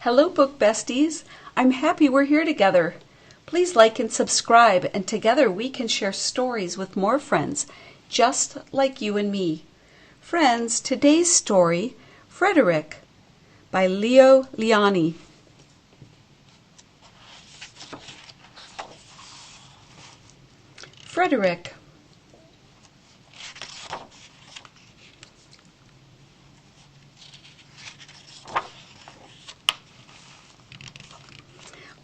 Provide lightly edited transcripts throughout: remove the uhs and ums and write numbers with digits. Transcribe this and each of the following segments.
Hello, book besties. I'm happy we're here together. Please like and subscribe, and together we can share stories with more friends, just like you and me. Friends, today's story, Frederick, by Leo Lionni. Frederick.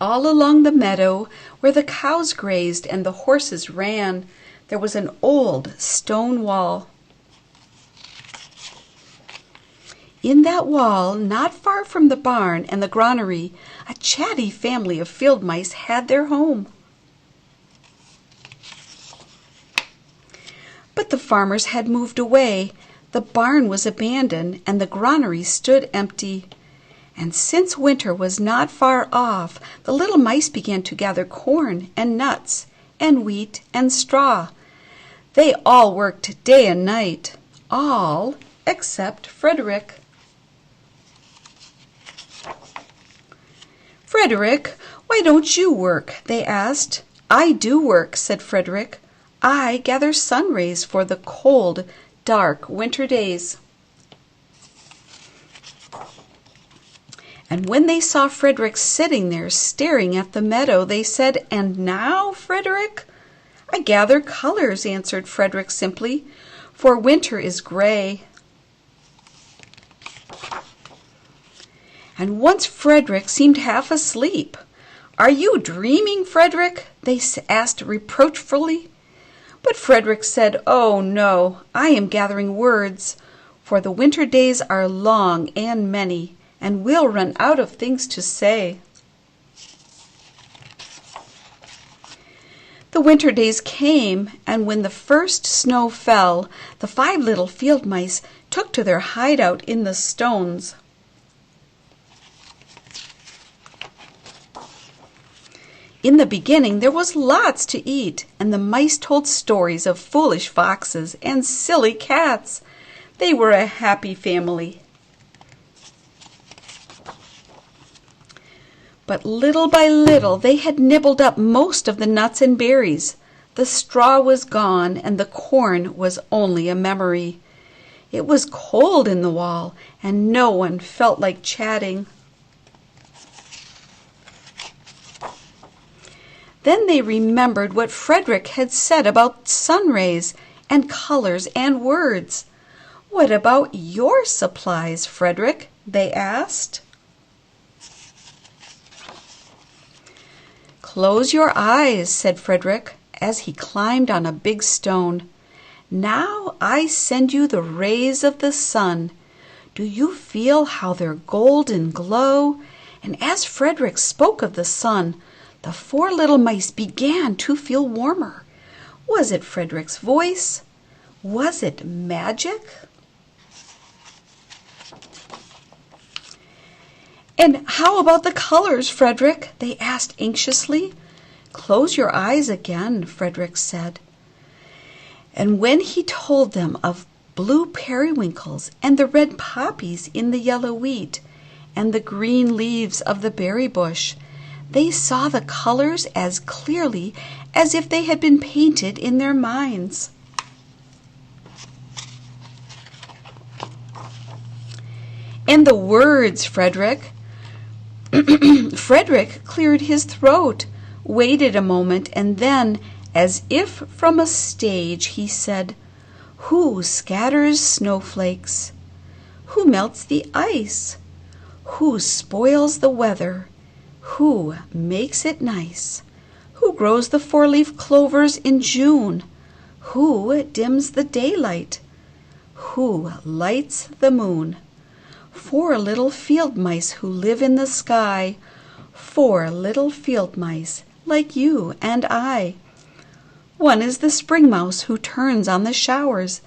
All along the meadow, where the cows grazed and the horses ran, there was an old stone wall. In that wall, not far from the barn and the granary, a chatty family of field mice had their home. But the farmers had moved away, the barn was abandoned, and the granary stood empty. And since winter was not far off, the little mice began to gather corn and nuts and wheat and straw. They all worked day and night, all except Frederick. "Frederick, why don't you work?" they asked. "I do work," said Frederick. "I gather sun rays for the cold, dark winter days." And when they saw Frederick sitting there staring at the meadow, they said, "And now, Frederick?" "I gather colors," answered Frederick simply, "for winter is gray." And once Frederick seemed half asleep. "Are you dreaming, Frederick?" they asked reproachfully. But Frederick said, "Oh, no, I am gathering words, for the winter days are long and many, and we'll run out of things to say." The winter days came, and when the first snow fell, the 5 little field mice took to their hideout in the stones. In the beginning there was lots to eat, and the mice told stories of foolish foxes and silly cats. They were a happy family. But little by little they had nibbled up most of the nuts and berries. The straw was gone, and the corn was only a memory. It was cold in the wall, and no one felt like chatting. Then they remembered what Frederick had said about sun rays and colors and words. "What about your supplies, Frederick?" they asked. "Close your eyes," said Frederick, as he climbed on a big stone. "Now I send you the rays of the sun. Do you feel how their golden glow?" And as Frederick spoke of the sun, the 4 little mice began to feel warmer. Was it Frederick's voice? Was it magic? "And how about the colors, Frederick?" they asked anxiously. "Close your eyes again," Frederick said. And when he told them of blue periwinkles and the red poppies in the yellow wheat and the green leaves of the berry bush, they saw the colors as clearly as if they had been painted in their minds. "And the words, Frederick?" Frederick cleared his throat, waited a moment, and then, as if from a stage, he said, "Who scatters snowflakes? Who melts the ice? Who spoils the weather? Who makes it nice? Who grows the 4-leaf clovers in June? Who dims the daylight? Who lights the moon? 4 little field mice who live in the sky, 4 little field mice like you and I. One is the spring mouse who turns on the showers.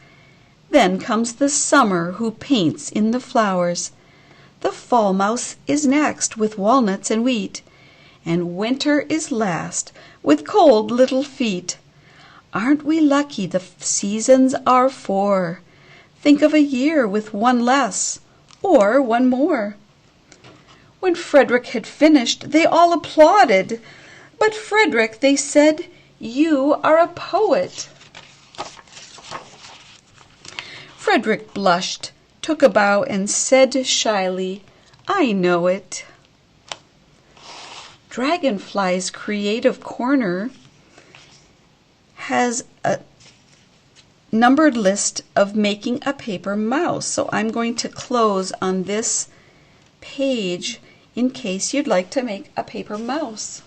Then comes the summer who paints in the flowers. The fall mouse is next with walnuts and wheat, and winter is last with cold little feet. Aren't we lucky the seasons are 4? Think of a year with one less, or one more. When Frederick had finished, they all applauded. But Frederick, they said, you are a poet. Frederick blushed, took a bow, and said shyly, I know it. Dragonfly's Creative Corner has a numbered list of making a paper mouse. So I'm going to close on this page in case you'd like to make a paper mouse.